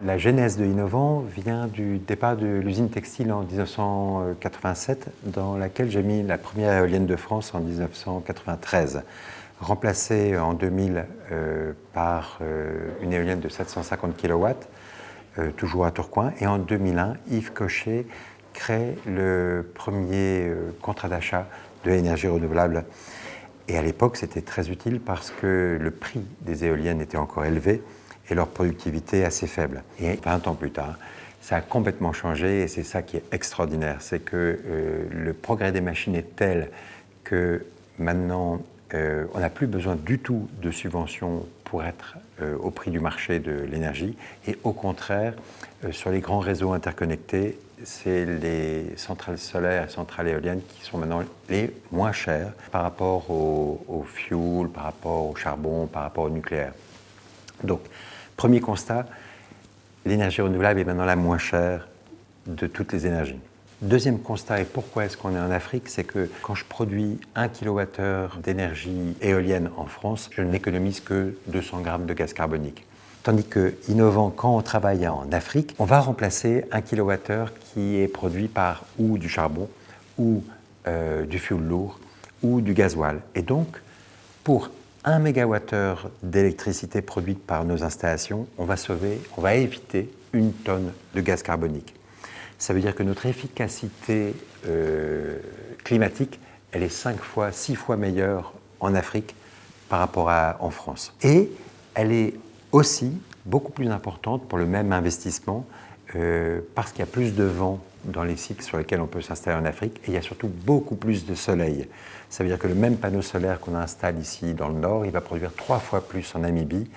La genèse de Innovent vient du départ de l'usine textile en 1987, dans laquelle j'ai mis la première éolienne de France en 1993, remplacée en 2000 par une éolienne de 750 kW, toujours à Tourcoing. Et en 2001, Yves Cochet crée le premier contrat d'achat de l'énergie renouvelable. Et à l'époque, c'était très utile parce que le prix des éoliennes était encore élevé et leur productivité assez faible. Et 20 ans plus tard, ça a complètement changé et c'est ça qui est extraordinaire. C'est que le progrès des machines est tel que maintenant, on n'a plus besoin du tout de subventions pour être au prix du marché de l'énergie. Et au contraire, sur les grands réseaux interconnectés, c'est les centrales solaires et centrales éoliennes qui sont maintenant les moins chères par rapport au fuel, par rapport au charbon, par rapport au nucléaire. Donc, premier constat, l'énergie renouvelable est maintenant la moins chère de toutes les énergies. Deuxième constat, et pourquoi est-ce qu'on est en Afrique, c'est que quand je produis 1 kWh d'énergie éolienne en France, je n'économise que 200 grammes de gaz carbonique. Tandis que Innovent, quand on travaille en Afrique, on va remplacer 1 kWh qui est produit par ou du charbon, ou du fioul lourd, ou du gasoil. Et donc, pour 1 MWh d'électricité produite par nos installations, on va éviter 1 tonne de gaz carbonique. Ça veut dire que notre efficacité climatique, elle est 6 fois meilleure en Afrique par rapport en France. Et elle est aussi beaucoup plus importante pour le même investissement parce qu'il y a plus de vent dans les sites sur lesquels on peut s'installer en Afrique et il y a surtout beaucoup plus de soleil. Ça veut dire que le même panneau solaire qu'on installe ici dans le nord, il va produire 3 fois plus en Namibie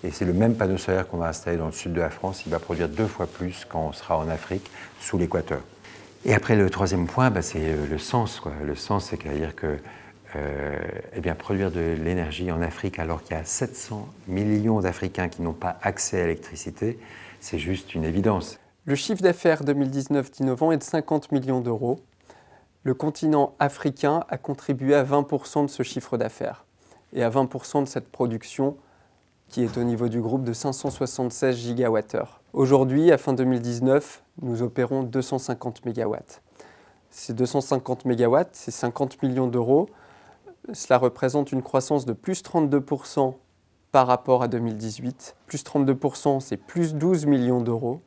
et c'est le même panneau solaire qu'on va installer dans le sud de la France, il va produire 2 fois plus quand on sera en Afrique sous l'équateur. Et après le troisième point, c'est le sens. Le sens, c'est-à-dire que produire de l'énergie en Afrique alors qu'il y a 700 millions d'Africains qui n'ont pas accès à l'électricité, c'est juste une évidence. Le chiffre d'affaires 2019 d'Innovent est de 50 millions d'euros. Le continent africain a contribué à 20% de ce chiffre d'affaires et à 20% de cette production qui est au niveau du groupe de 576 gigawattheures. Aujourd'hui, à fin 2019, nous opérons 250 mégawatts. Ces 250 mégawatts, c'est 50 millions d'euros. Cela représente une croissance de plus 32% par rapport à 2018. Plus 32%, c'est plus 12 millions d'euros.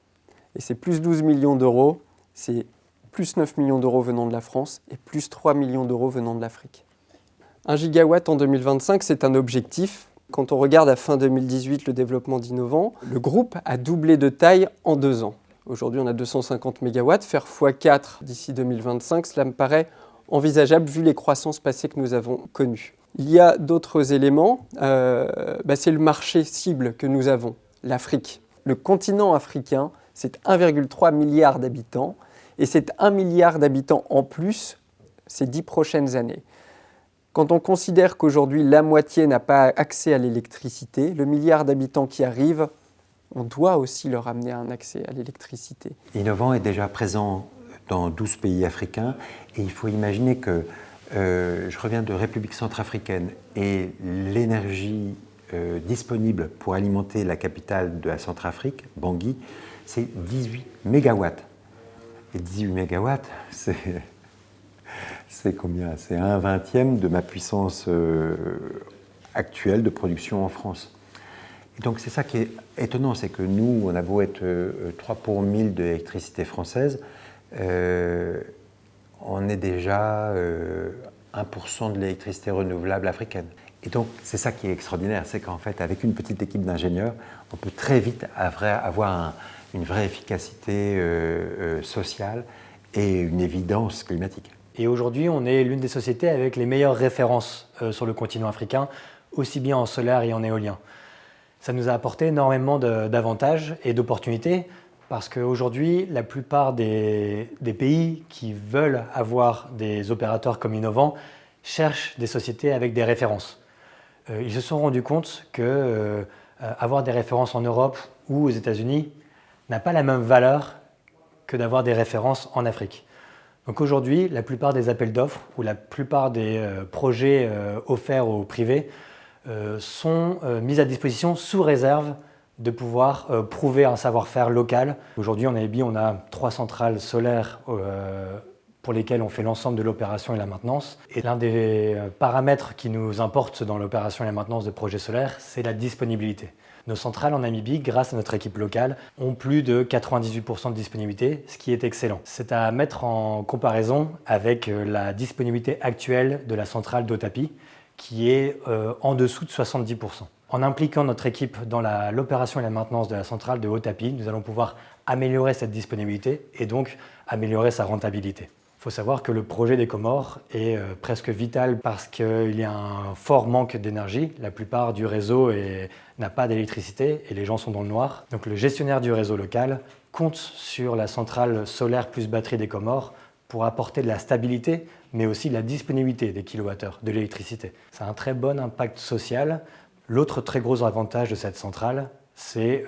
Et ces plus 12 millions d'euros, c'est plus 9 millions d'euros venant de la France et plus 3 millions d'euros venant de l'Afrique. 1 gigawatt en 2025, c'est un objectif. Quand on regarde à fin 2018 le développement d'Innovent, le groupe a doublé de taille en 2 ans. Aujourd'hui, on a 250 mégawatts. Faire x4 d'ici 2025, cela me paraît envisageable vu les croissances passées que nous avons connues. Il y a d'autres éléments. C'est le marché cible que nous avons, l'Afrique. Le continent africain, c'est 1,3 milliard d'habitants et c'est 1 milliard d'habitants en plus ces 10 prochaines années. Quand on considère qu'aujourd'hui la moitié n'a pas accès à l'électricité, le milliard d'habitants qui arrivent, on doit aussi leur amener un accès à l'électricité. Innovent est déjà présent dans 12 pays africains et il faut imaginer que je reviens de République centrafricaine et l'énergie disponible pour alimenter la capitale de la Centrafrique, Bangui, c'est 18 mégawatts. Et 18 mégawatts, c'est combien? C'est 1/20 de ma puissance actuelle de production en France. Et donc c'est ça qui est étonnant, c'est que nous, on a beau être 3 pour 1000 d'électricité française, on est déjà 1% de l'électricité renouvelable africaine. Et donc, c'est ça qui est extraordinaire, c'est qu'en fait, avec une petite équipe d'ingénieurs, on peut très vite avoir une vraie efficacité sociale et une évidence climatique. Et aujourd'hui, on est l'une des sociétés avec les meilleures références sur le continent africain, aussi bien en solaire et en éolien. Ça nous a apporté énormément d'avantages et d'opportunités, parce qu'aujourd'hui, la plupart des pays qui veulent avoir des opérateurs comme Innovent cherchent des sociétés avec des références. Ils se sont rendus compte qu'avoir des références en Europe ou aux États-Unis n'a pas la même valeur que d'avoir des références en Afrique. Donc aujourd'hui, la plupart des appels d'offres ou la plupart des projets offerts au privé sont mis à disposition sous réserve de pouvoir prouver un savoir-faire local. Aujourd'hui, en Namibie, on a 3 centrales solaires pour lesquelles on fait l'ensemble de l'opération et la maintenance. Et l'un des paramètres qui nous importe dans l'opération et la maintenance de projets solaires, c'est la disponibilité. Nos centrales en Namibie, grâce à notre équipe locale, ont plus de 98% de disponibilité, ce qui est excellent. C'est à mettre en comparaison avec la disponibilité actuelle de la centrale d'Otapi, qui est en dessous de 70%. En impliquant notre équipe dans l'opération et la maintenance de la centrale de Otapi, nous allons pouvoir améliorer cette disponibilité et donc améliorer sa rentabilité. Il faut savoir que le projet des Comores est presque vital parce qu'il y a un fort manque d'énergie. La plupart du réseau n'a pas d'électricité et les gens sont dans le noir. Donc le gestionnaire du réseau local compte sur la centrale solaire plus batterie des Comores pour apporter de la stabilité, mais aussi de la disponibilité des kilowattheures de l'électricité. Ça a un très bon impact social. L'autre très gros avantage de cette centrale, c'est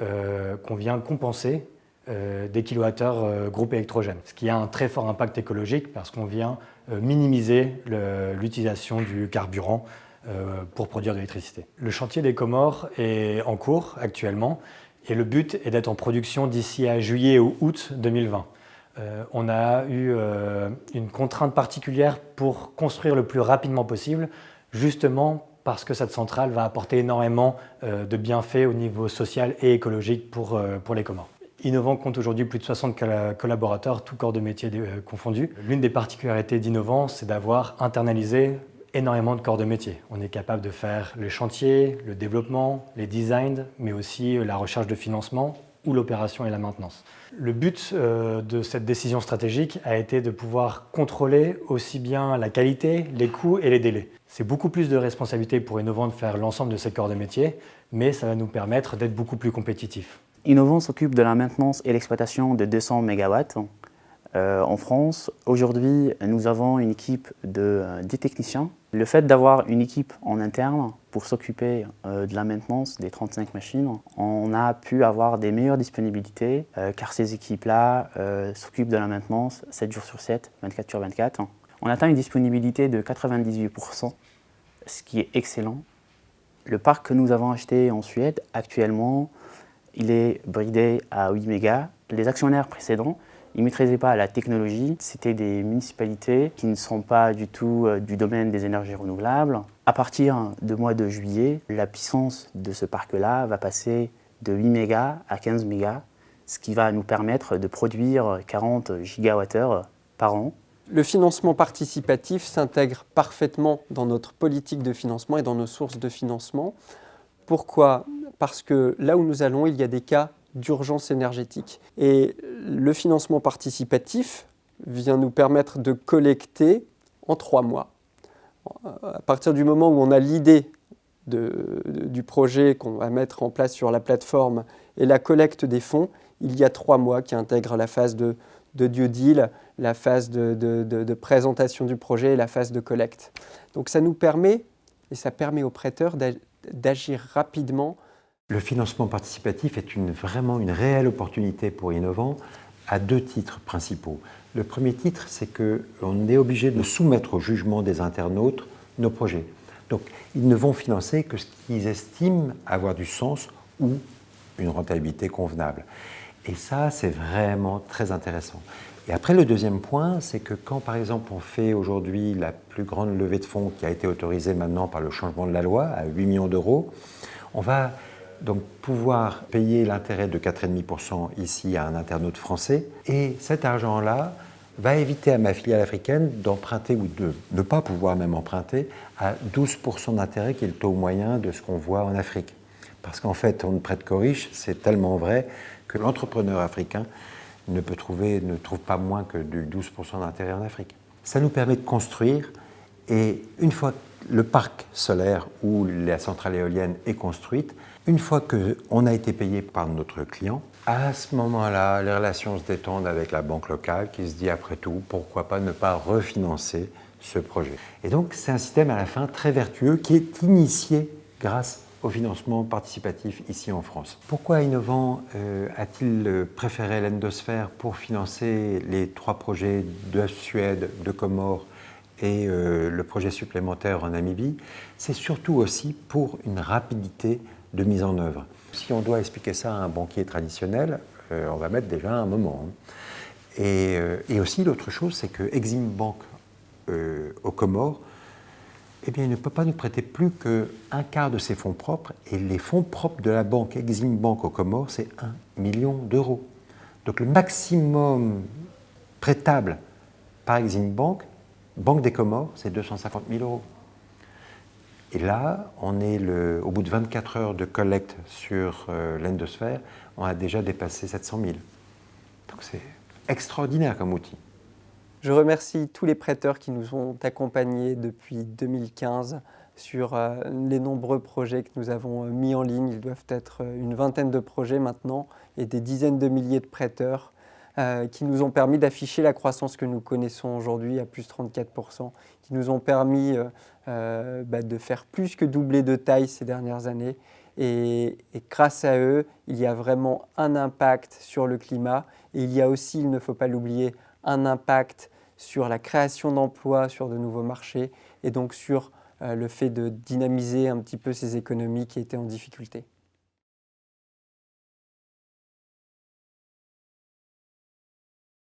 qu'on vient compenser des kilowattheures groupe électrogène, ce qui a un très fort impact écologique parce qu'on vient minimiser l'utilisation du carburant pour produire de l'électricité. Le chantier des Comores est en cours actuellement et le but est d'être en production d'ici à juillet ou août 2020. On a eu une contrainte particulière pour construire le plus rapidement possible, justement parce que cette centrale va apporter énormément de bienfaits au niveau social et écologique pour les Comores. Innovant compte aujourd'hui plus de 60 collaborateurs, tous corps de métier confondus. L'une des particularités d'Innovant, c'est d'avoir internalisé énormément de corps de métier. On est capable de faire les chantiers, le développement, les designs, mais aussi la recherche de financement ou l'opération et la maintenance. Le but de cette décision stratégique a été de pouvoir contrôler aussi bien la qualité, les coûts et les délais. C'est beaucoup plus de responsabilité pour Innovant de faire l'ensemble de ces corps de métier, mais ça va nous permettre d'être beaucoup plus compétitifs. Innovant s'occupe de la maintenance et l'exploitation de 200 MW en France. Aujourd'hui, nous avons une équipe de 10 techniciens. Le fait d'avoir une équipe en interne pour s'occuper de la maintenance des 35 machines, on a pu avoir des meilleures disponibilités car ces équipes-là s'occupent de la maintenance 7 jours sur 7, 24 sur 24. On atteint une disponibilité de 98%, ce qui est excellent. Le parc que nous avons acheté en Suède, actuellement, il est bridé à 8 mégas. Les actionnaires précédents, ils ne maîtrisaient pas la technologie. C'était des municipalités qui ne sont pas du tout du domaine des énergies renouvelables. À partir du mois de juillet, la puissance de ce parc-là va passer de 8 mégas à 15 mégas, ce qui va nous permettre de produire 40 gigawattheures par an. Le financement participatif s'intègre parfaitement dans notre politique de financement et dans nos sources de financement. Pourquoi ? Parce que là où nous allons, il y a des cas d'urgence énergétique. Et le financement participatif vient nous permettre de collecter en 3 mois. À partir du moment où on a l'idée du projet qu'on va mettre en place sur la plateforme et la collecte des fonds, il y a 3 mois qui intègrent la phase de due deal, la phase de présentation du projet et la phase de collecte. Donc ça nous permet, et ça permet aux prêteurs d'agir rapidement. Le financement participatif est vraiment une réelle opportunité pour Innovant à 2 titres principaux. Le premier titre, c'est qu'on est obligé de soumettre au jugement des internautes nos projets. Donc, ils ne vont financer que ce qu'ils estiment avoir du sens ou une rentabilité convenable. Et ça, c'est vraiment très intéressant. Et après, le deuxième point, c'est que quand, par exemple, on fait aujourd'hui la plus grande levée de fonds qui a été autorisée maintenant par le changement de la loi à 8 millions d'euros, on va donc pouvoir payer l'intérêt de 4,5% ici à un internaute français. Et cet argent-là va éviter à ma filiale africaine d'emprunter ou de ne pas pouvoir même emprunter à 12% d'intérêt qui est le taux moyen de ce qu'on voit en Afrique. Parce qu'en fait, on ne prête qu'aux riches, c'est tellement vrai que l'entrepreneur africain ne trouve pas moins que du 12% d'intérêt en Afrique. Ça nous permet de construire et une fois que le parc solaire ou la centrale éolienne est construite, une fois qu'on a été payé par notre client, à ce moment-là, les relations se détendent avec la banque locale qui se dit après tout, pourquoi pas ne pas refinancer ce projet. Et donc c'est un système à la fin très vertueux qui est initié grâce au financement participatif ici en France. Pourquoi Innovant a-t-il préféré l'Endosphère pour financer les 3 projets de Suède, de Comores et le projet supplémentaire en Namibie? C'est surtout aussi pour une rapidité de mise en œuvre. Si on doit expliquer ça à un banquier traditionnel, on va mettre déjà un moment. Et aussi, l'autre chose, c'est que Exim Bank aux Comores, eh bien, il ne peut pas nous prêter plus qu'un quart de ses fonds propres. Et les fonds propres de la banque Exim Bank aux Comores, c'est 1 million d'euros. Donc le maximum prêtable par Exim Bank, Banque des Comores, c'est 250 000 euros. Et là, on est au bout de 24 heures de collecte sur l'endosphère, on a déjà dépassé 700 000. Donc c'est extraordinaire comme outil. Je remercie tous les prêteurs qui nous ont accompagnés depuis 2015 sur les nombreux projets que nous avons mis en ligne. Ils doivent être une vingtaine de projets maintenant et des dizaines de milliers de prêteurs qui nous ont permis d'afficher la croissance que nous connaissons aujourd'hui à plus 34%, qui nous ont permis de faire plus que doubler de taille ces dernières années. Et grâce à eux, il y a vraiment un impact sur le climat. Et il y a aussi, il ne faut pas l'oublier, un impact sur la création d'emplois, sur de nouveaux marchés et donc sur le fait de dynamiser un petit peu ces économies qui étaient en difficulté.